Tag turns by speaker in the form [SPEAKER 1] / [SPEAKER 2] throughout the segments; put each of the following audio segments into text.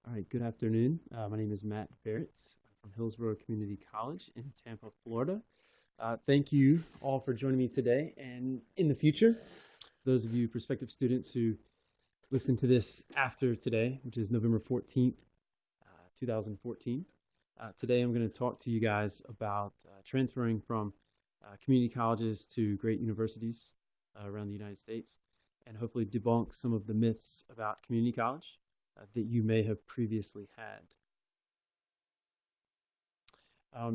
[SPEAKER 1] All right, good afternoon. My name is Matt Barrett from Hillsborough Community College in Tampa, Florida. Thank you all for joining me today and in the future. Those of you prospective students who listen to this after today, which is November 14th, 2014. Today I'm going to talk to you guys about transferring from community colleges to great universities around the United States and hopefully debunk some of the myths about community college that you may have previously had.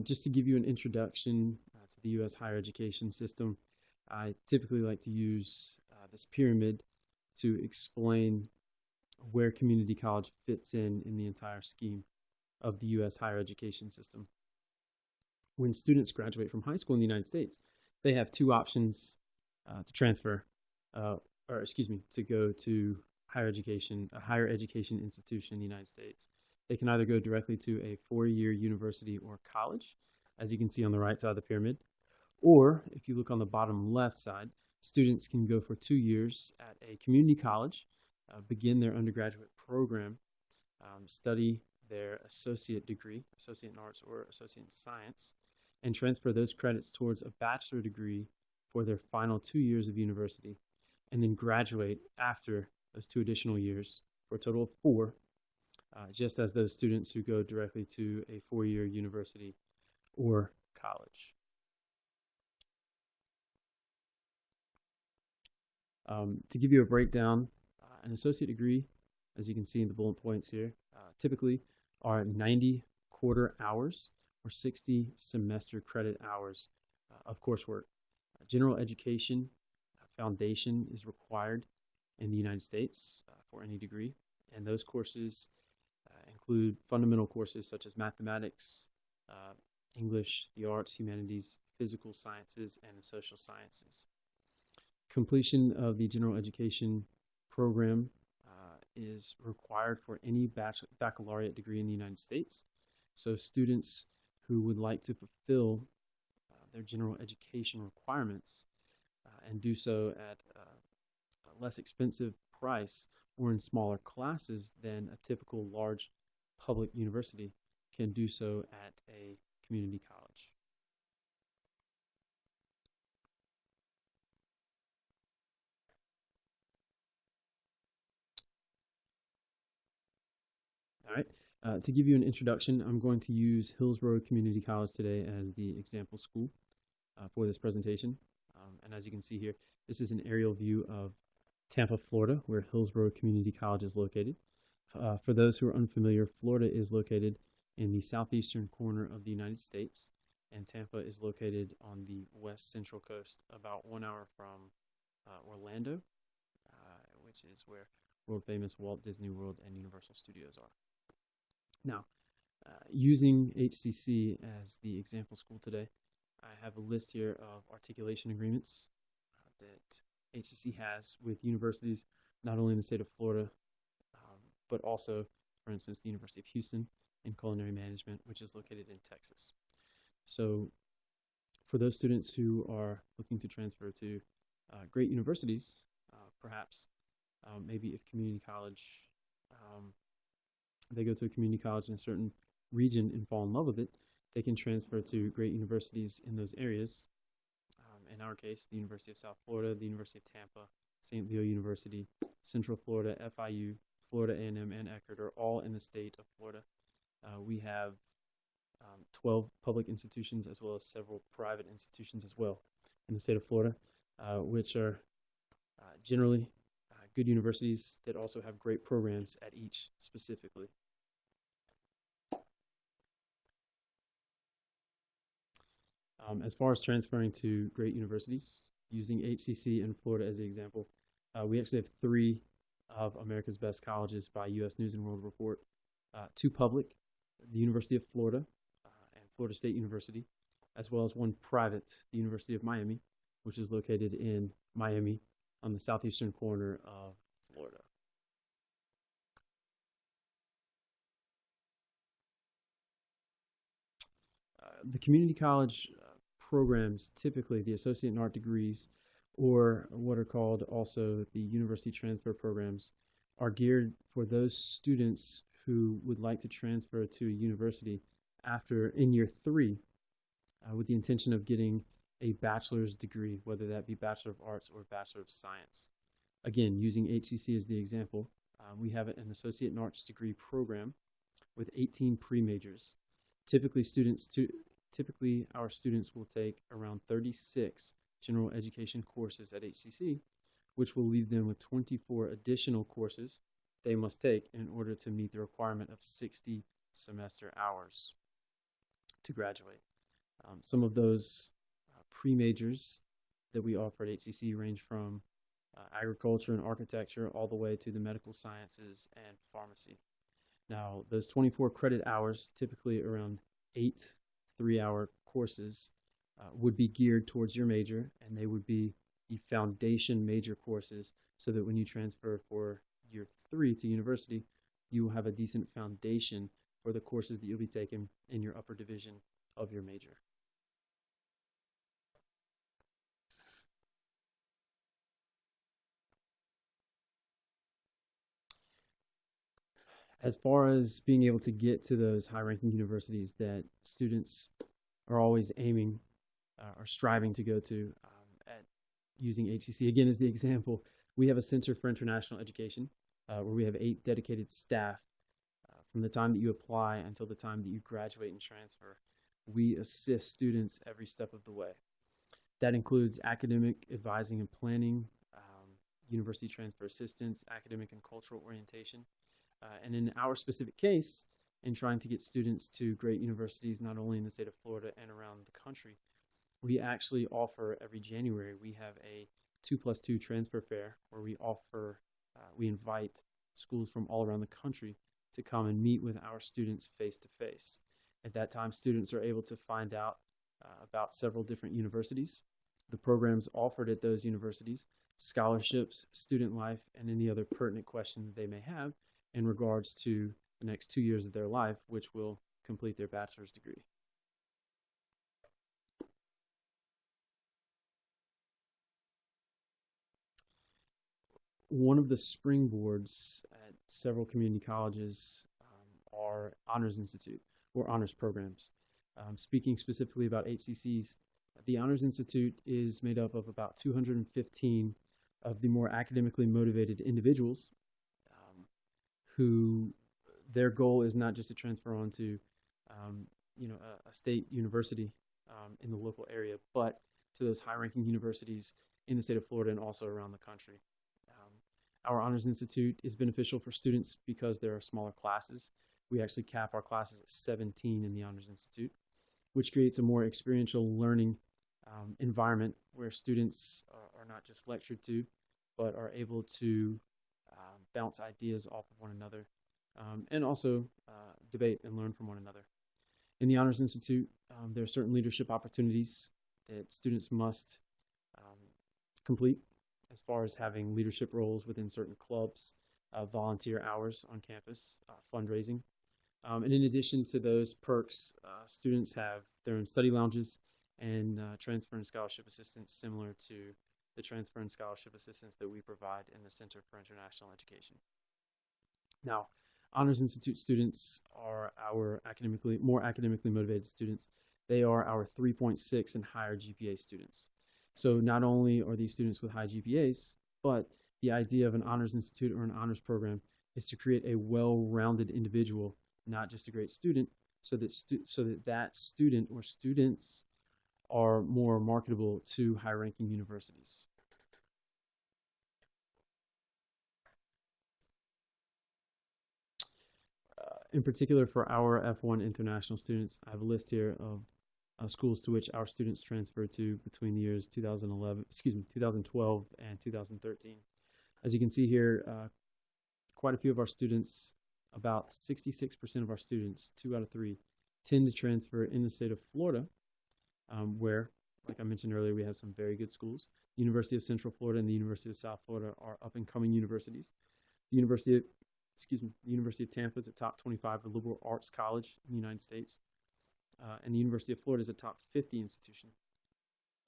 [SPEAKER 1] Just to give you an introduction to the U.S. higher education system, I typically like to use this pyramid to explain where community college fits in the entire scheme of the U.S. higher education system. When students graduate from high school in the United States, they have two options to transfer, to go to a higher education institution in the United States. They can either go directly to a four-year university or college, as you can see on the right side of the pyramid, or if you look on the bottom left side, students can go for 2 years at a community college, begin their undergraduate program, study their associate degree, associate in arts or associate in science, and transfer those credits towards a bachelor degree for their final 2 years of university, and then graduate after those 2 additional years for a total of 4, just as those students who go directly to a four-year university or college. To give you a breakdown, an associate degree, as you can see in the bullet points here, typically are 90 quarter hours or 60 semester credit hours of coursework. General education foundation is required in the United States for any degree, and those courses include fundamental courses such as mathematics, English, the arts, humanities, physical sciences, and the social sciences. Completion of the general education program is required for any baccalaureate degree in the United States. So students who would like to fulfill their general education requirements and do so at a less expensive price or in smaller classes than a typical large public university can do so at a community college. All right, to give you an introduction, I'm going to use Hillsborough Community College today as the example school for this presentation. And as you can see here, this is an aerial view of Tampa, Florida, where Hillsborough Community College is located. For those who are unfamiliar, Florida is located in the southeastern corner of the United States, and Tampa is located on the west central coast, about 1 hour from Orlando, which is where world-famous Walt Disney World and Universal Studios are. Now, using HCC as the example school today, I have a list here of articulation agreements that HCC has with universities not only in the state of Florida, but also, for instance, the University of Houston in culinary management, which is located in Texas. So for those students who are looking to transfer to great universities, perhaps maybe if community college, they go to a community college in a certain region and fall in love with it, they can transfer to great universities in those areas. In our case, the University of South Florida, the University of Tampa, St. Leo University, Central Florida, FIU, Florida A&M, and Eckerd are all in the state of Florida. We have 12 public institutions as well as several private institutions as well in the state of Florida, which are generally good universities that also have great programs at each specifically. As far as transferring to great universities, using HCC in Florida as an example, we actually have 3 of America's best colleges by U.S. News and World Report. 2 public, the University of Florida and Florida State University, as well as 1 private, the University of Miami, which is located in Miami on the southeastern corner of Florida. The community college programs, typically the associate in art degrees, or what are called also the university transfer programs, are geared for those students who would like to transfer to a university in year 3 with the intention of getting a bachelor's degree, whether that be Bachelor of Arts or Bachelor of Science. Again, using HCC as the example, we have an Associate in Arts degree program with 18 pre-majors. Typically, our students will take around 36 general education courses at HCC, which will leave them with 24 additional courses they must take in order to meet the requirement of 60 semester hours to graduate. Some of those pre-majors that we offer at HCC range from agriculture and architecture all the way to the medical sciences and pharmacy. Now, those 24 credit hours, typically around 8 3-hour courses, would be geared towards your major, and they would be the foundation major courses so that when you transfer for year 3 to university, you will have a decent foundation for the courses that you'll be taking in your upper division of your major. As far as being able to get to those high-ranking universities that students are always aiming or striving to go to at using HCC, again, as the example, we have a Center for International Education where we have 8 dedicated staff from the time that you apply until the time that you graduate and transfer. We assist students every step of the way. That includes academic advising and planning, university transfer assistance, academic and cultural orientation. And in our specific case, in trying to get students to great universities, not only in the state of Florida and around the country, we actually offer every January, we have a 2+2 transfer fair where we invite schools from all around the country to come and meet with our students face to face. At that time, students are able to find out about several different universities, the programs offered at those universities, scholarships, student life, and any other pertinent questions they may have in regards to the next 2 years of their life, which will complete their bachelor's degree. One of the springboards at several community colleges are Honors Institute or honors programs. Speaking specifically about HCCs, the Honors Institute is made up of about 215 of the more academically motivated individuals who their goal is not just to transfer on to a state university in the local area, but to those high-ranking universities in the state of Florida and also around the country. Our Honors Institute is beneficial for students because there are smaller classes. We actually cap our classes at 17 in the Honors Institute, which creates a more experiential learning environment where students are not just lectured to, but are able to bounce ideas off of one another and also debate and learn from one another. In the Honors Institute, there are certain leadership opportunities that students must complete, as far as having leadership roles within certain clubs, volunteer hours on campus, fundraising. And in addition to those perks, students have their own study lounges and transfer and scholarship assistance similar to the transfer and scholarship assistance that we provide in the Center for International Education. Now, Honors Institute students are our more academically motivated students. They are our 3.6 and higher GPA students. So not only are these students with high GPAs, but the idea of an Honors Institute or an honors program is to create a well-rounded individual, not just a great student, so that that student or students are more marketable to high-ranking universities. In particular, for our F1 international students, I have a list here of schools to which our students transferred to between the years 2012 and 2013. As you can see here, quite a few of our students, about 66% of our students, 2 out of 3, tend to transfer in the state of Florida, where, like I mentioned earlier, we have some very good schools. The University of Central Florida and the University of South Florida are up-and-coming universities. The University of Tampa is a top 25 liberal arts college in the United States. And the University of Florida is a top 50 institution.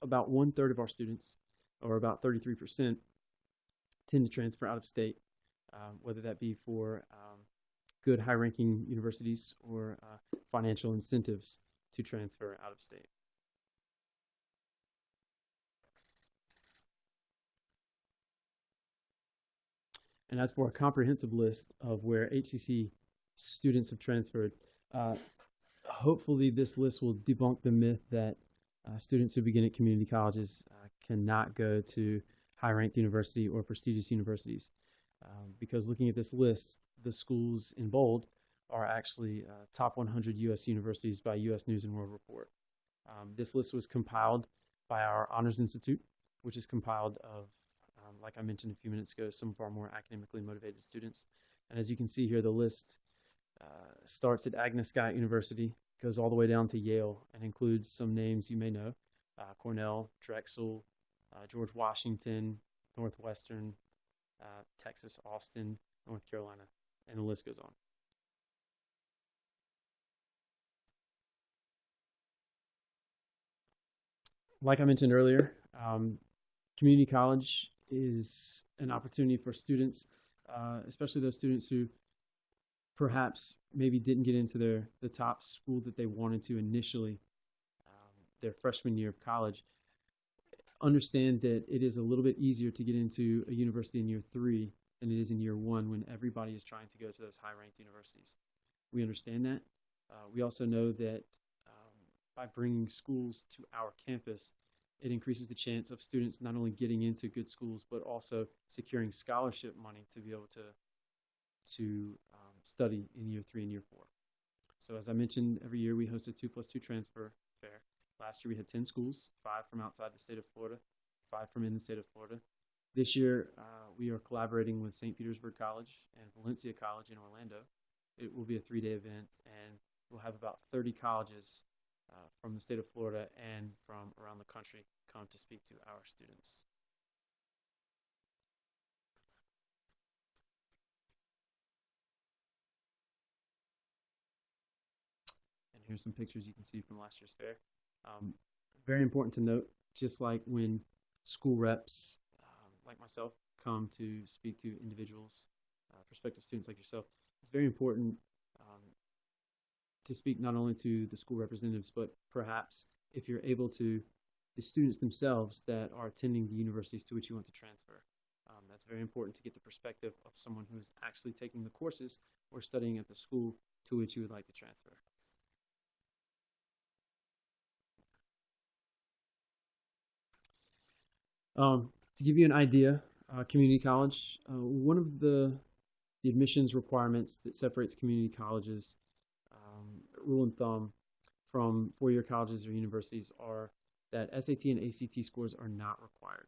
[SPEAKER 1] About 1/3 of our students, or about 33%, tend to transfer out of state, whether that be for good high-ranking universities or financial incentives to transfer out of state. And as for a comprehensive list of where HCC students have transferred, hopefully this list will debunk the myth that students who begin at community colleges cannot go to high-ranked university or prestigious universities. Because looking at this list, the schools in bold are actually top 100 U.S. universities by U.S. News and World Report. This list was compiled by our Honors Institute, which is compiled of, like I mentioned a few minutes ago, some of our more academically motivated students. And as you can see here, the list starts at Agnes Scott University, goes all the way down to Yale, and includes some names you may know: Cornell, Drexel, George Washington, Northwestern, Texas, Austin, North Carolina, and the list goes on. Like I mentioned earlier, community college is an opportunity for students, especially those students who perhaps maybe didn't get into the top school that they wanted to initially, their freshman year of college. Understand that it is a little bit easier to get into a university in year 3 than it is in year 1 when everybody is trying to go to those high-ranked universities. We understand that. We also know that by bringing schools to our campus, it increases the chance of students not only getting into good schools, but also securing scholarship money to be able to study in year 3 and year 4. So as I mentioned, every year we host a 2+2 transfer fair. Last year we had 10 schools, 5 from outside the state of Florida, 5 from in the state of Florida. This year we are collaborating with St. Petersburg College and Valencia College in Orlando. It will be a 3-day event, and we'll have about 30 colleges from the state of Florida and from around the country come to speak to our students. And here's some pictures you can see from last year's fair. Very important to note, just like when school reps like myself come to speak to individuals, prospective students like yourself, it's very important to speak not only to the school representatives, but perhaps if you're able to, the students themselves that are attending the universities to which you want to transfer. That's very important to get the perspective of someone who is actually taking the courses or studying at the school to which you would like to transfer. To give you an idea, community college, one of the admissions requirements that separates community colleges, rule of thumb, from four-year colleges or universities are that SAT and ACT scores are not required.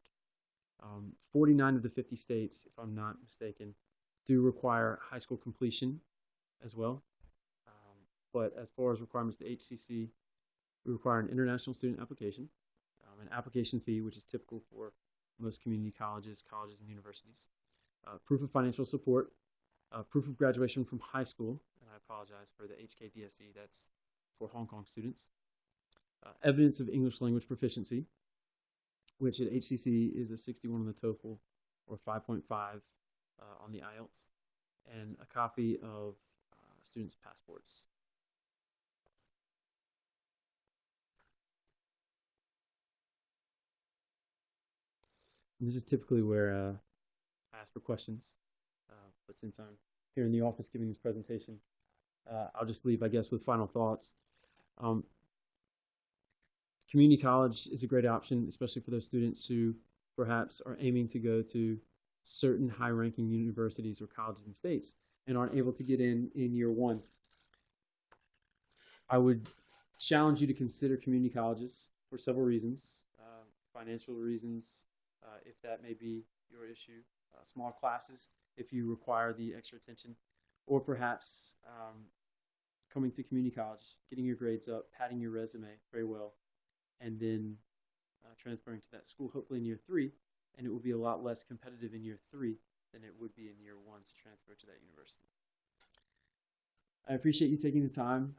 [SPEAKER 1] 49 of the 50 states, if I'm not mistaken, do require high school completion as well. But as far as requirements to HCC, we require an international student application, an application fee, which is typical for most community colleges and universities, proof of financial support, proof of graduation from high school, and I apologize for the HKDSE, that's for Hong Kong students, evidence of English language proficiency, which at HCC is a 61 on the TOEFL or 5.5 on the IELTS, and a copy of students' passports. And this is typically where I ask for questions, but since I'm here in the office giving this presentation, I'll just leave, I guess, with final thoughts. Community college is a great option, especially for those students who perhaps are aiming to go to certain high-ranking universities or colleges and states and aren't able to get in year one. I would challenge you to consider community colleges for several reasons. Financial reasons, if that may be your issue, small classes if you require the extra attention, or perhaps coming to community college, getting your grades up, padding your resume very well, and then transferring to that school hopefully in year 3, and it will be a lot less competitive in year 3 than it would be in year 1 to transfer to that university. I appreciate you taking the time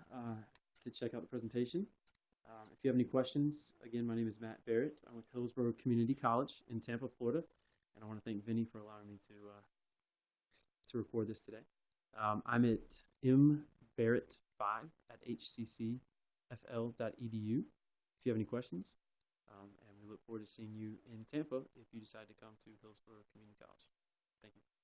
[SPEAKER 1] to check out the presentation. If you have any questions, again, my name is Matt Barret. I'm with Hillsborough Community College in Tampa, Florida, and I want to thank Vinny for allowing me to record this today. I'm at mbarrett5 at hccfl.edu if you have any questions. And we look forward to seeing you in Tampa if you decide to come to Hillsborough Community College. Thank you.